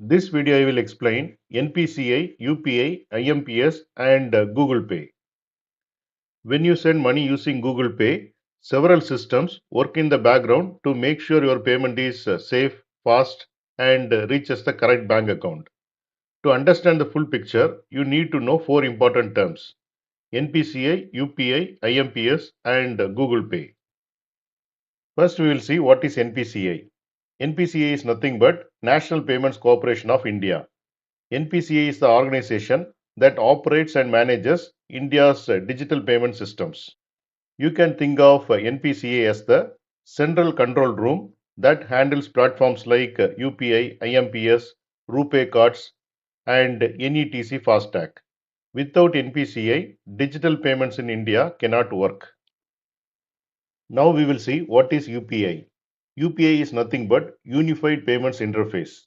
This video I will explain NPCI, UPI, IMPS and Google Pay. When you send money using Google Pay, several systems work in the background to make sure your payment is safe, fast and reaches the correct bank account. To understand the full picture, you need to know four important terms: NPCI, UPI, IMPS and Google Pay. First, we will see what is NPCI. NPCI is nothing but National Payments Corporation of India. NPCI is the organization that operates and manages India's digital payment systems. You can think of NPCA as the central control room that handles platforms like UPI, IMPS, RuPay cards, and NETC FASTag. Without NPCA, digital payments in India cannot work. Now we will see what is UPI. UPI is nothing but Unified Payments Interface.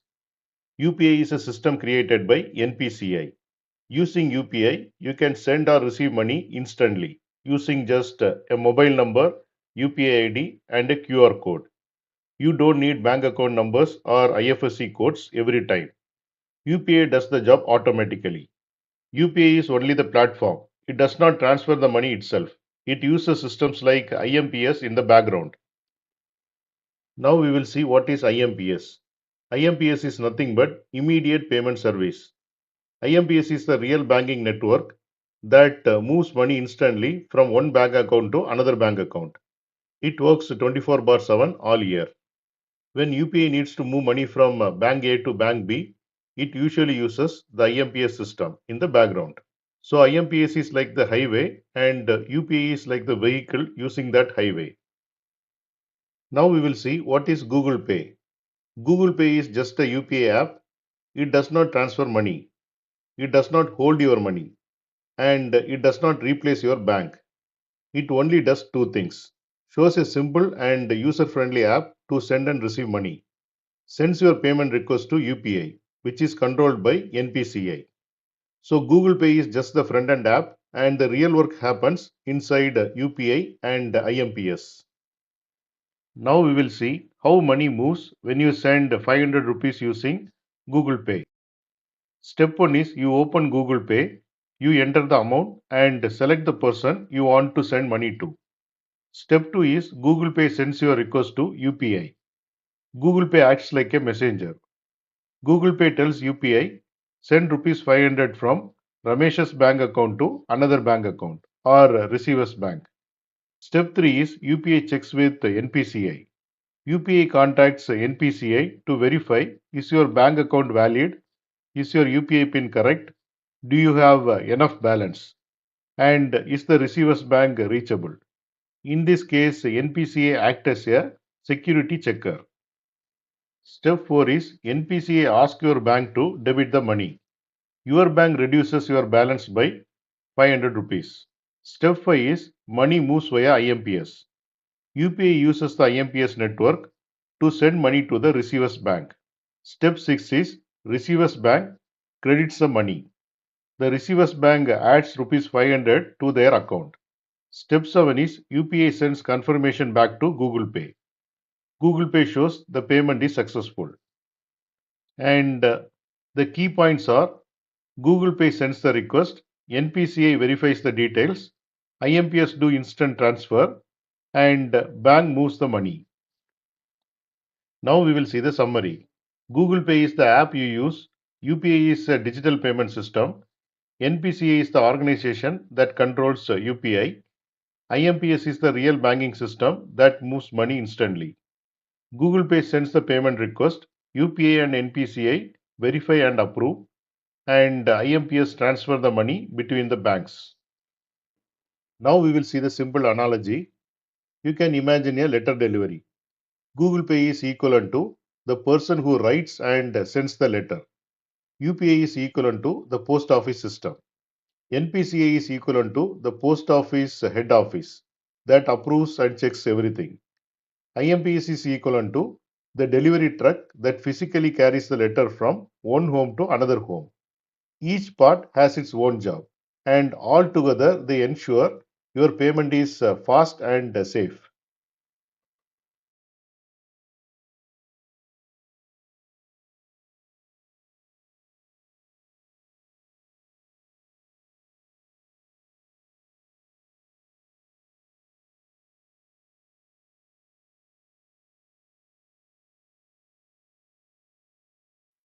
UPI is a system created by NPCI. Using UPI, you can send or receive money instantly using just a mobile number, UPI ID, and a QR code. You don't need bank account numbers or IFSC codes every time. UPI does the job automatically. UPI is only the platform. It does not transfer the money itself. It uses systems like IMPS in the background. Now we will see what is IMPS. IMPS is nothing but Immediate Payment Service. IMPS is the real banking network that moves money instantly from one bank account to another bank account. It works 24/7 all year. When UPI needs to move money from bank A to bank B, it usually uses the IMPS system in the background. So IMPS is like the highway and UPI is like the vehicle using that highway. Now we will see what is Google Pay. Google Pay is just a UPI app. It does not transfer money. It does not hold your money and it does not replace your bank. It only does two things: shows a simple and user friendly app to send and receive money, sends your payment request to UPI, which is controlled by NPCI. So Google Pay is just the front end app and the real work happens inside UPI and IMPS. Now we will see how money moves when you send 500 rupees using Google Pay. Step 1 is you open Google Pay, you enter the amount and select the person you want to send money to. Step 2 is Google Pay sends your request to UPI. Google Pay acts like a messenger. Google Pay tells UPI, send rupees 500 from Ramesh's bank account to another bank account or receiver's bank. Step 3 is UPI checks with NPCI. UPI contacts NPCI to verify, is your bank account valid, is your UPI PIN correct, do you have enough balance, and is the receiver's bank reachable. In this case, NPCI acts as a security checker. Step 4 is NPCI asks your bank to debit the money. Your bank reduces your balance by 500 rupees. Step 5 is money moves via IMPS. UPI uses the IMPS network to send money to the receiver's bank. Step 6 is receiver's bank credits the money. The receiver's bank adds rupees 500 to their account. Step 7 is UPI sends confirmation back to Google Pay. Google Pay shows the payment is successful. And the key points are: Google Pay sends the request, NPCI verifies the details, IMPS do instant transfer, and bank moves the money. Now we will see the summary. Google Pay is the app you use, UPI is a digital payment system, NPCI is the organization that controls UPI, IMPS is the real banking system that moves money instantly. Google Pay sends the payment request, UPI and NPCI verify and approve, and IMPS transfer the money between the banks. Now we will see the simple analogy. You can imagine a letter delivery. Google Pay is equivalent to the person who writes and sends the letter. UPI is equivalent to the post office system. NPCI is equivalent to the post office head office that approves and checks everything. IMPS is equivalent to the delivery truck that physically carries the letter from one home to another home. Each part has its own job, and all together they ensure your payment is fast and safe.